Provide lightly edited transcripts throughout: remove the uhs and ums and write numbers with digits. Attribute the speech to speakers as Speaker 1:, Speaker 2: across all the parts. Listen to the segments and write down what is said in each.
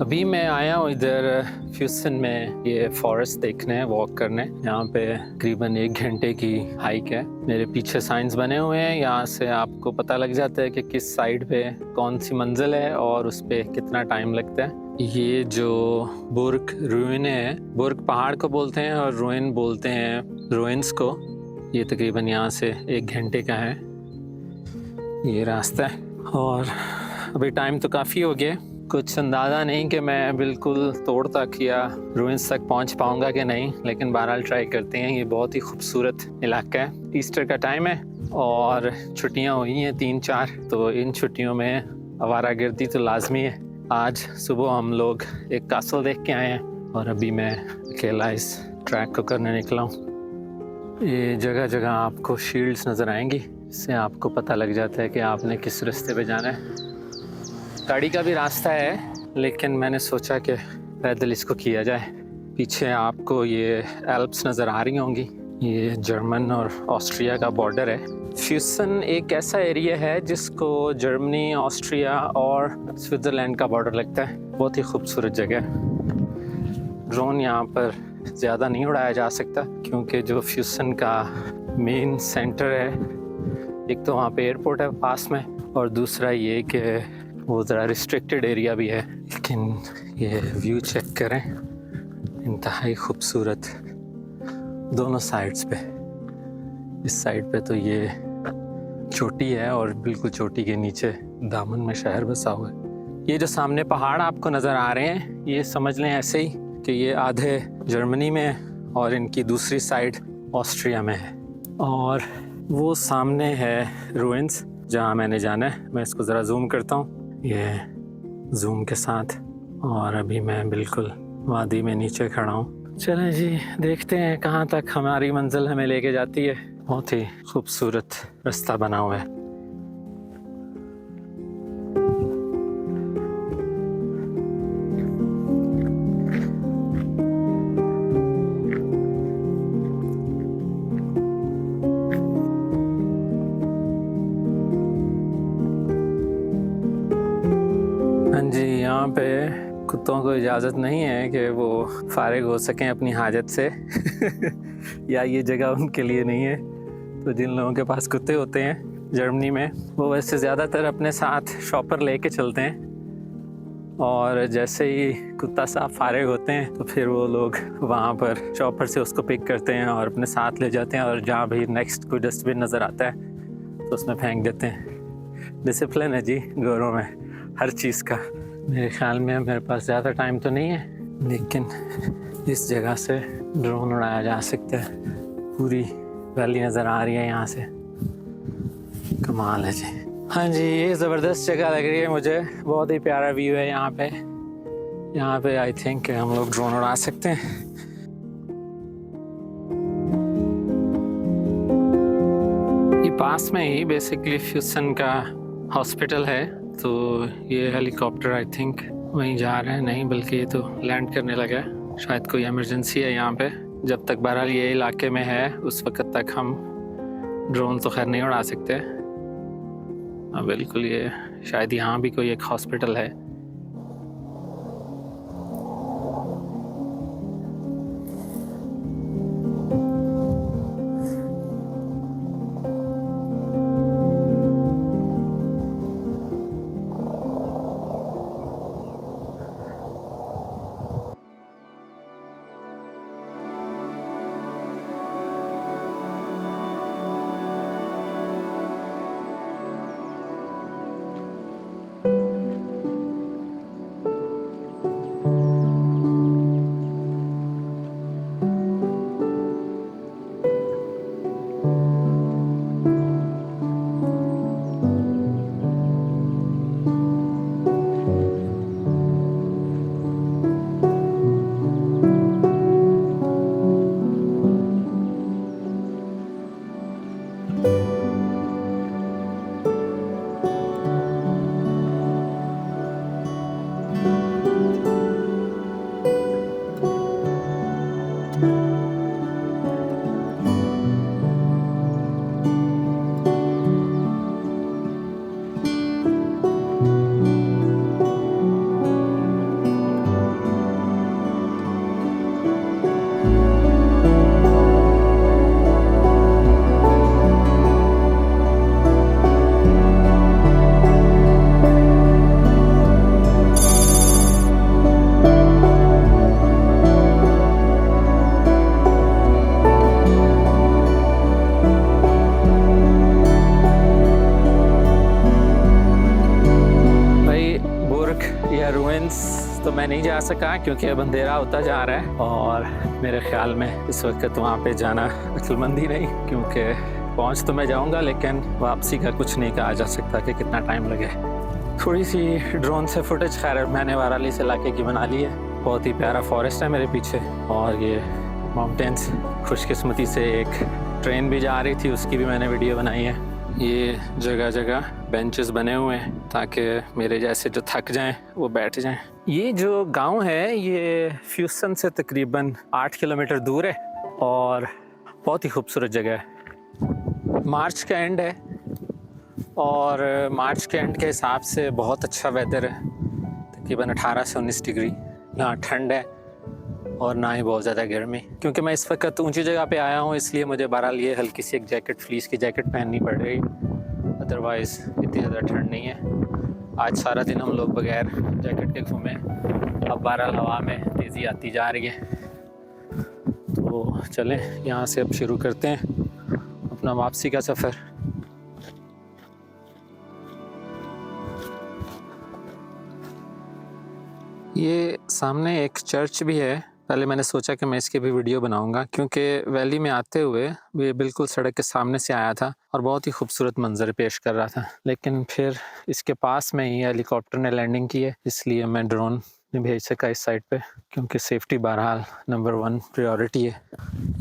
Speaker 1: अभी मैं आया हूँ इधर ह्यूस्टन में ये फॉरेस्ट देखने, वॉक करने। यहाँ पे तकरीबन 1 घंटे की हाइक है। मेरे पीछे साइंस बने हुए हैं, यहाँ से आपको पता लग जाता है कि किस साइड पे कौन सी मंजिल है और उस पे कितना टाइम लगता है। ये जो बुर्ग रुइन है, बुर्ग पहाड़ को बोलते हैं और रुइन बोलते हैं रुइन्स को। ये तकरीबन यहाँ से 1 घंटे का है ये रास्ता है। और अभी टाइम तो काफ़ी हो गया, कुछ अंदाज़ा नहीं कि मैं बिल्कुल तोड़ तक या रुइंस तक पहुंच पाऊंगा कि नहीं, लेकिन बहरहाल ट्राई करते हैं। ये बहुत ही खूबसूरत इलाका है। ईस्टर का टाइम है और छुट्टियां हुई हैं 3-4, तो इन छुट्टियों में आवारागर्दी तो लाजमी है। आज सुबह हम लोग एक कासल देख के आए हैं और अभी मैं अकेला इस ट्रैक को करने निकला हूँ। ये जगह जगह आपको शील्ड्स नज़र आएंगी, इससे आपको पता लग जाता है कि आपने किस रास्ते पे जाना है। गाड़ी का भी रास्ता है, लेकिन मैंने सोचा कि पैदल इसको किया जाए। पीछे आपको ये एल्प्स नज़र आ रही होंगी, ये जर्मन और ऑस्ट्रिया का बॉर्डर है। ह्यूस्टन एक ऐसा एरिया है जिसको जर्मनी, ऑस्ट्रिया और स्विट्ज़रलैंड का बॉर्डर लगता है। बहुत ही खूबसूरत जगह है। ड्रोन यहाँ पर ज़्यादा नहीं उड़ाया जा सकता क्योंकि जो ह्यूस्टन का मेन सेंटर है, एक तो वहाँ पे एयरपोर्ट है पास में, और दूसरा ये कि वो ज़रा रिस्ट्रिक्टेड एरिया भी है। लेकिन ये व्यू चेक करें, इंतहाई खूबसूरत दोनों साइड्स पे। इस साइड पे तो ये चोटी है और बिल्कुल चोटी के नीचे दामन में शहर बसा हुआ है। ये जो सामने पहाड़ आपको नज़र आ रहे हैं, ये समझ लें ऐसे ही कि ये आधे जर्मनी में और इनकी दूसरी साइड ऑस्ट्रिया में है। और वो सामने है रुइंस जहाँ मैंने जाना है। मैं इसको ज़रा जूम करता हूँ, ये जूम के साथ, और अभी मैं बिल्कुल वादी में नीचे खड़ा हूँ। चलें जी, देखते हैं कहाँ तक हमारी मंजिल हमें लेके जाती है। बहुत ही खूबसूरत रास्ता बना हुआ है। हाँ जी, यहाँ पे कुत्तों को इजाज़त नहीं है कि वो फारिग हो सकें अपनी हाजत से या ये जगह उनके लिए नहीं है। तो जिन लोगों के पास कुत्ते होते हैं जर्मनी में, वो वैसे ज़्यादातर अपने साथ शॉपर लेके चलते हैं, और जैसे ही कुत्ता साहब फारिग होते हैं तो फिर वो लोग वहाँ पर शॉपर से उसको पिक करते हैं और अपने साथ ले जाते हैं, और जहाँ भी नेक्स्ट कोई डस्टबिन नज़र आता है तो उसमें फेंक देते हैं। डिसिप्लिन है जी गोरों में हर चीज़ का। मेरे ख्याल में मेरे पास ज़्यादा टाइम तो नहीं है, लेकिन इस जगह से ड्रोन उड़ाया जा सकता है। पूरी वैली नज़र आ रही है यहाँ से, कमाल है जी। हाँ जी, ये ज़बरदस्त जगह लग रही है मुझे, बहुत ही प्यारा व्यू है यहाँ पे। यहाँ पे आई थिंक हम लोग ड्रोन उड़ा सकते हैं। ये पास में ही बेसिकली ह्यूस्टन का हॉस्पिटल है, तो ये हेलीकॉप्टर आई थिंक वहीं जा रहे हैं। नहीं, बल्कि ये तो लैंड करने लगा है। शायद कोई इमरजेंसी है यहाँ पे। जब तक बहरहाल ये इलाके में है उस वक्त तक हम ड्रोन तो खैर नहीं उड़ा सकते। बिल्कुल, ये शायद यहाँ भी कोई एक हॉस्पिटल है। तो मैं नहीं जा सका क्योंकि अब अंधेरा होता जा रहा है और मेरे ख्याल में इस वक्त वहाँ पे जाना अक्लमंद ही नहीं, क्योंकि पहुँच तो मैं जाऊँगा लेकिन वापसी का कुछ नहीं कहा जा सकता कि कितना टाइम लगे। थोड़ी सी ड्रोन से फुटेज खैर मैंने वाराली से इलाके की बना ली है। बहुत ही प्यारा फॉरेस्ट है मेरे पीछे और ये माउंटेन्स। खुशकिस्मती से एक ट्रेन भी जा रही थी, उसकी भी मैंने वीडियो बनाई है। ये जगह जगह बेंचेस बने हुए हैं ताकि मेरे जैसे जो थक जाएं वो बैठ जाएं। ये जो गांव है ये फ्यूसन से तकरीबन 8 किलोमीटर दूर है और बहुत ही खूबसूरत जगह है। मार्च का एंड है और मार्च के एंड के हिसाब से बहुत अच्छा वेदर है। तकरीबन 18 से 19 डिग्री यहाँ ठंड है और ना ही बहुत ज़्यादा गर्मी। क्योंकि मैं इस वक्त ऊंची जगह पे आया हूँ इसलिए मुझे बहरहाल ये हल्की सी एक जैकेट, फ्लीस की जैकेट पहननी पड़ रही, अदरवाइज़ इतनी ज़्यादा ठंड नहीं है। आज सारा दिन हम लोग बगैर जैकेट के घूमे। अब बहरहाल हवा में तेज़ी आती जा रही है, तो चलें यहाँ से अब शुरू करते हैं अपना वापसी का सफ़र। ये सामने एक चर्च भी है। पहले मैंने सोचा कि मैं इसकी भी वीडियो बनाऊंगा क्योंकि वैली में आते हुए ये बिल्कुल सड़क के सामने से आया था और बहुत ही खूबसूरत मंजर पेश कर रहा था। लेकिन फिर इसके पास में ही हेलीकॉप्टर ने लैंडिंग की है, इसलिए मैं ड्रोन नहीं भेज सका इस साइड पे क्योंकि सेफ्टी बहरहाल नंबर 1 प्रायोरिटी है।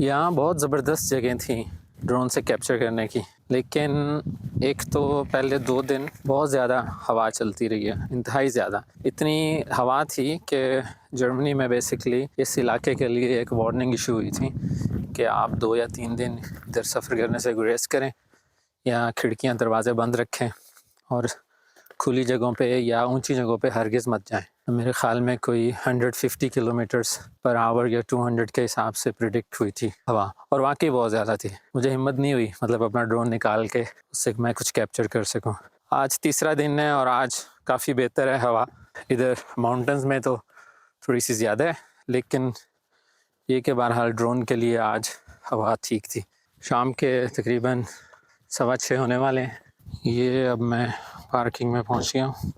Speaker 1: यहाँ बहुत ज़बरदस्त जगह थी ड्रोन से कैप्चर करने की, लेकिन एक तो पहले 2 दिन बहुत ज़्यादा हवा चलती रही है, इंतहाई ज़्यादा। इतनी हवा थी कि जर्मनी में बेसिकली इस इलाके के लिए एक वार्निंग इशू हुई थी कि आप 2 या 3 दिन इधर सफ़र करने से गुरेज करें या खिड़कियां दरवाजे बंद रखें और खुली जगहों पे या ऊंची जगहों पे हरगिज़ मत जाएं। मेरे ख़्याल में कोई 150 किलोमीटर्स पर आवर या 200 के हिसाब से प्रिडिक्ट हुई थी हवा, और वाकई बहुत ज़्यादा थी। मुझे हिम्मत नहीं हुई मतलब अपना ड्रोन निकाल के उससे मैं कुछ कैप्चर कर सकूं। आज तीसरा दिन है और आज काफ़ी बेहतर है हवा। इधर माउंटेन्स में तो थोड़ी सी ज़्यादा है, लेकिन ये कि बहरहाल ड्रोन के लिए आज हवा ठीक थी। शाम के तकरीबन 6:15 होने वाले हैं। ये अब मैं पार्किंग में पहुंच गया हूँ।